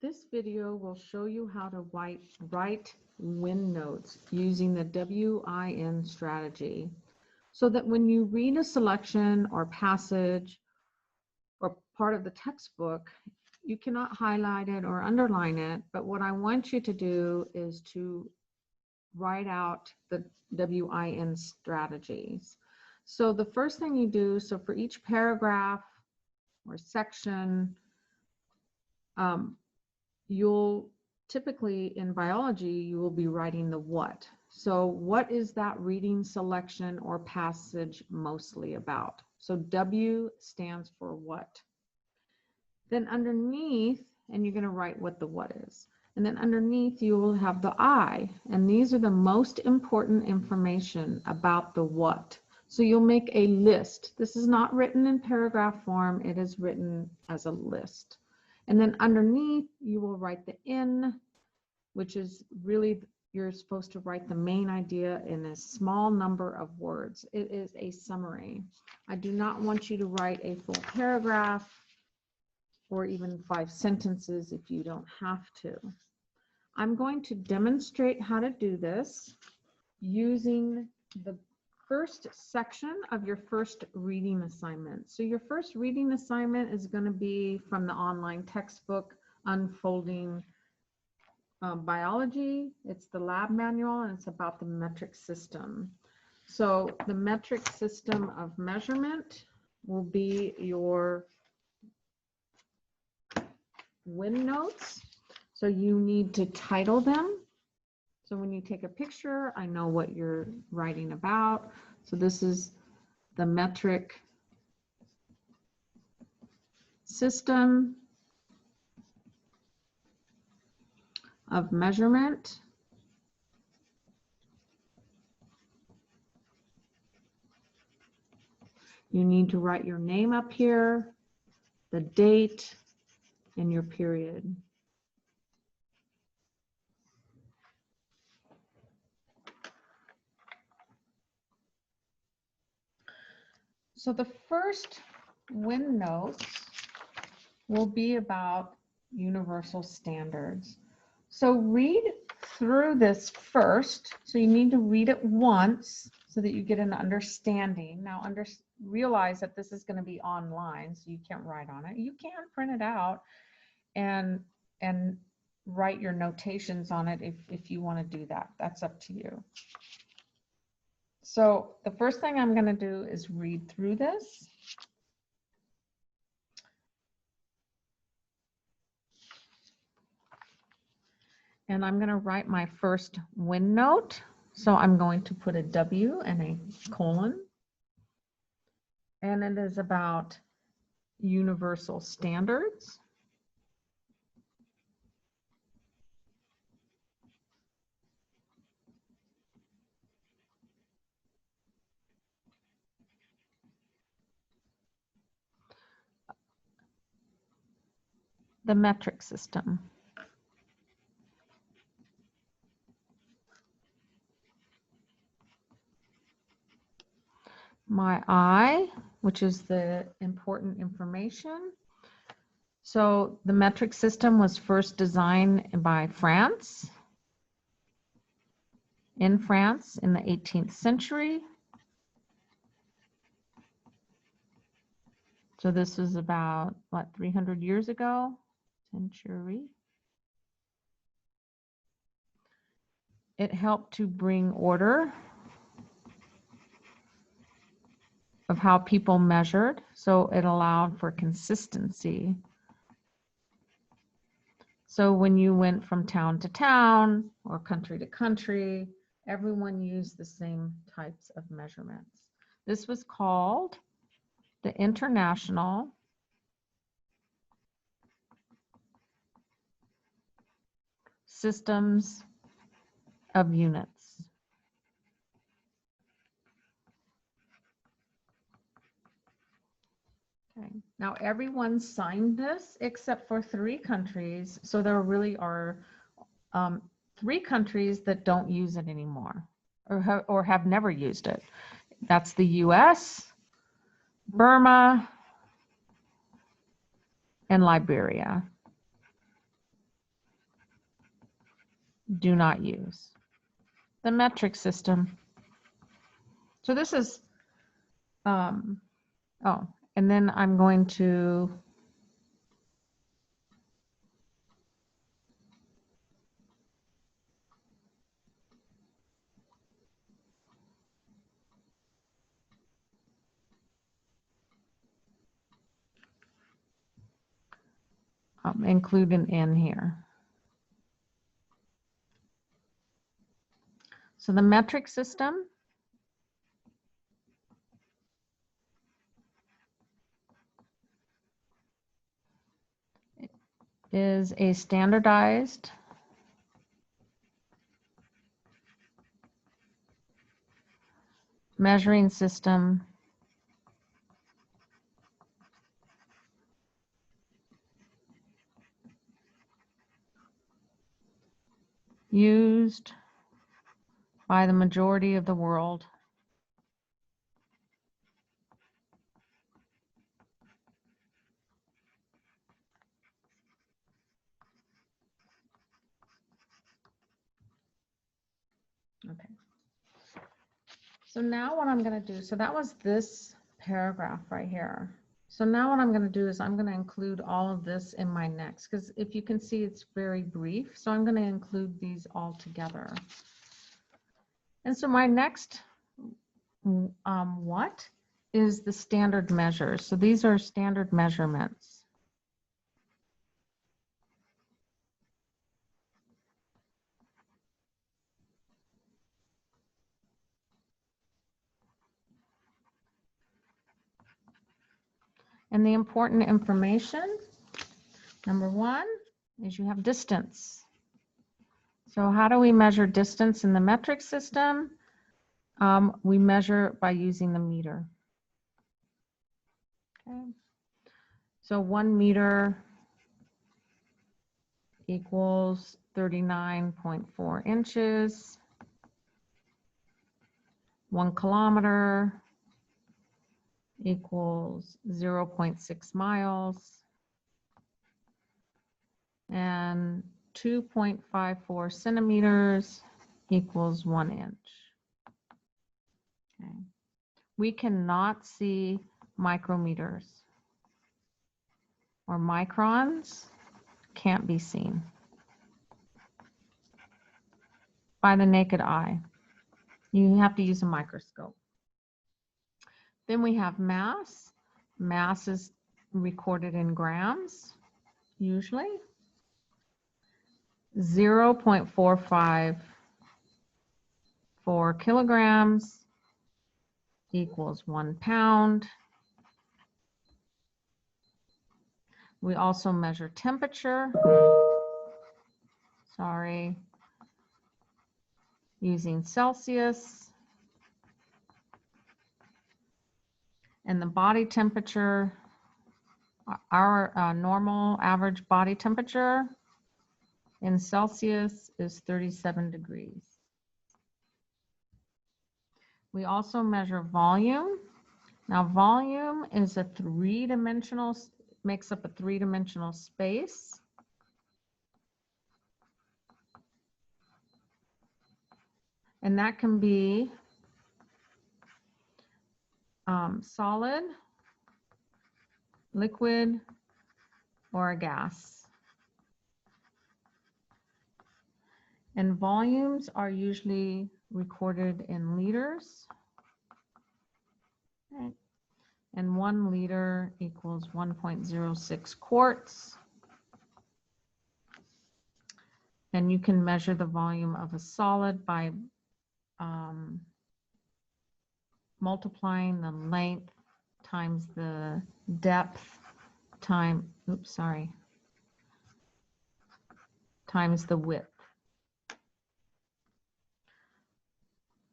This video will show you how to write win notes using the WIN strategy so that when you read a selection or passage or part of the textbook, you cannot highlight it or underline it, but what I want you to do is to write out the WIN strategies. So the first thing you do, so for each paragraph or section, you'll typically in biology, you will be writing the what. So what is that reading selection or passage mostly about? So W stands for what. Then underneath, and you're going to write what the what is. And then underneath you will have the I, and these are the most important information about the what. So you'll make a list. This is not written in paragraph form, it is written as a list. And then underneath you will write the N, which is really, you're supposed to write the main idea in a small number of words. It is a summary. I do not want you to write a full paragraph or even 5 sentences if you don't have to. I'm going to demonstrate how to do this using the first section of your first reading assignment. So your first reading assignment is going to be from the online textbook, Unfolding Biology. It's the lab manual and it's about the metric system. So the metric system of measurement will be your win notes. So you need to title them. So when you take a picture, I know what you're writing about. So this is the metric system of measurement. You need to write your name up here, the date, and your period. So the first win notes will be about universal standards. So read through this first. So you need to read it once so that you get an understanding. Now realize that this is going to be online, so you can't write on it. You can print it out and write your notations on it if you want to do that. That's up to you. So the first thing I'm going to do is read through this. And I'm going to write my first win note. So I'm going to put a W and a colon. And it is about universal standards. The metric system. My I, which is the important information. So the metric system was first designed by France, in France in the 18th century. So this was about, what, 300 years ago? Century. It helped to bring order of how people measured, so it allowed for consistency. So when you went from town to town or country to country, everyone used the same types of measurements. This was called the International Systems of Units. Okay. Now everyone signed this except for 3 countries. So there really are 3 countries that don't use it anymore or have never used it. That's the US, Burma, and Liberia. do not use. The metric system. So this is, and then I'm going to include an N here. So the metric system is a standardized measuring system used by the majority of the world Okay. So now what I'm going to do, so that was this paragraph right here. So now what I'm going to do is I'm going to include all of this in my next, because if you can see it's very brief. So I'm going to include these all together. And so my next what is the standard measures. So these are standard measurements. And the important information, number one, is you have distance. So how do we measure distance in the metric system? We measure by using the meter. Okay. So 1 meter equals 39.4 inches. 1 kilometer equals 0.6 miles. And 2.54 centimeters equals 1 inch. Okay. We cannot see micrometers, or microns can't be seen by the naked eye. You have to use a microscope. Then we have mass. Mass is recorded in grams, usually. 0.454 kilograms equals 1 pound. We also measure temperature. Using Celsius. And the body temperature, our normal average body temperature in Celsius is 37 degrees. We also measure volume. Now volume is a three-dimensional, makes up a three-dimensional space. And that can be solid, liquid, or a gas. And volumes are usually recorded in liters. Okay. And 1 liter equals 1.06 quarts. And you can measure the volume of a solid by multiplying the length times the depth times the width.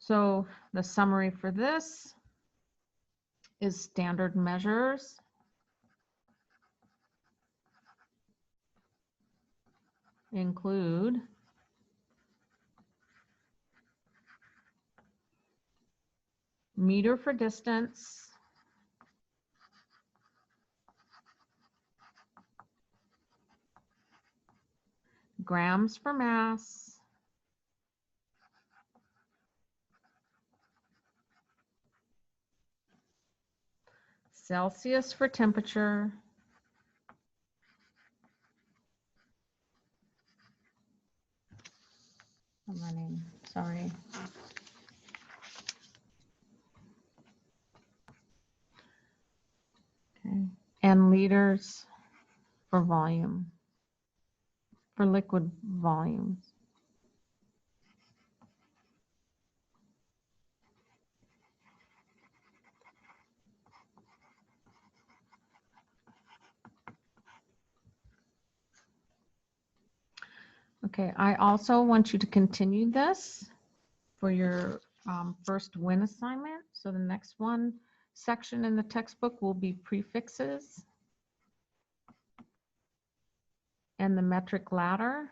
So the summary for this is standard measures include meter for distance, grams for mass, Celsius for temperature. I'm running, sorry. Okay. And liters for volume, for liquid volumes. Okay, I also want you to continue this for your first WIN assignment. So the next one section in the textbook will be prefixes and the metric ladder.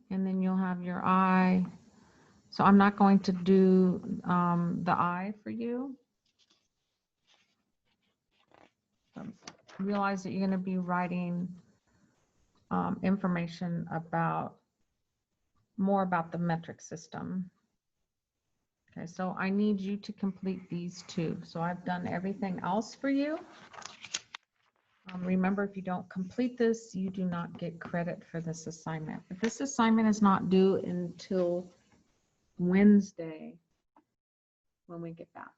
And then you'll have your I. So I'm not going to do the I for you. So realize that you're going to be writing information about more about the metric system. Okay, so I need you to complete these two. So I've done everything else for you. Remember, if you don't complete this, you do not get credit for this assignment. But this assignment is not due until Wednesday when we get back.